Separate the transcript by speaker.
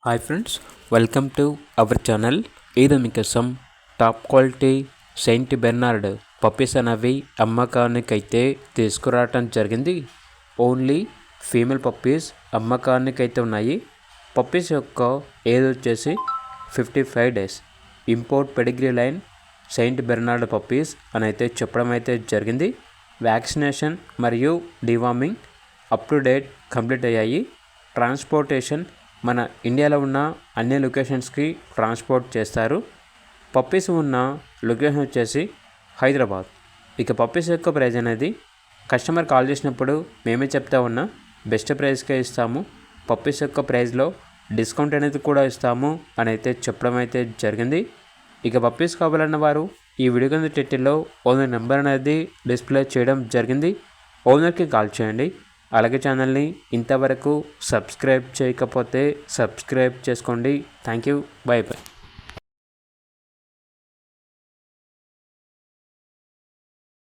Speaker 1: Hi friends, welcome to our channel. ఇది మీకోసం top quality Saint Bernard puppies అనేవి అమ్మకానికైతే తీసుకురావటం జరిగింది. ఓన్లీ ఫీమేల్ పప్పీస్ అమ్మకానికైతే ఉన్నాయి. పప్పీస్ యొక్క ఏజ్ వచ్చేసి 55 days. Import pedigree line Saint Bernard puppies అని అయితే చెప్పడం అయితే జరిగింది. వ్యాక్సినేషన్ మరియు deworming up to date complete అయ్యాయి. ట్రాన్స్పోర్టేషన్ మన ఇండియాలో ఉన్న అన్ని లొకేషన్స్కి ట్రాన్స్పోర్ట్ చేస్తారు. పప్పీస్ ఉన్న లొకేషన్ వచ్చేసి హైదరాబాద్. ఇక పప్పీస్ యొక్క ప్రైజ్ అనేది కస్టమర్ కాల్ చేసినప్పుడు మేమే చెప్తా ఉన్నా బెస్ట్ ప్రైస్కే ఇస్తాము. పప్పీస్ యొక్క ప్రైస్లో డిస్కౌంట్ అనేది కూడా ఇస్తాము అని అయితే చెప్పడం అయితే జరిగింది. ఇక పప్పీస్ కావాలన్న వారు ఈ వీడియో కింద టైటిల్లో ఓనర్ నెంబర్ అనేది డిస్ప్లే చేయడం జరిగింది. ఓనర్కి కాల్ చేయండి. అలాగే ఛానల్ని ఇంతవరకు సబ్స్క్రైబ్ చేయకపోతే సబ్స్క్రైబ్ చేసుకోండి. Thank you. By by.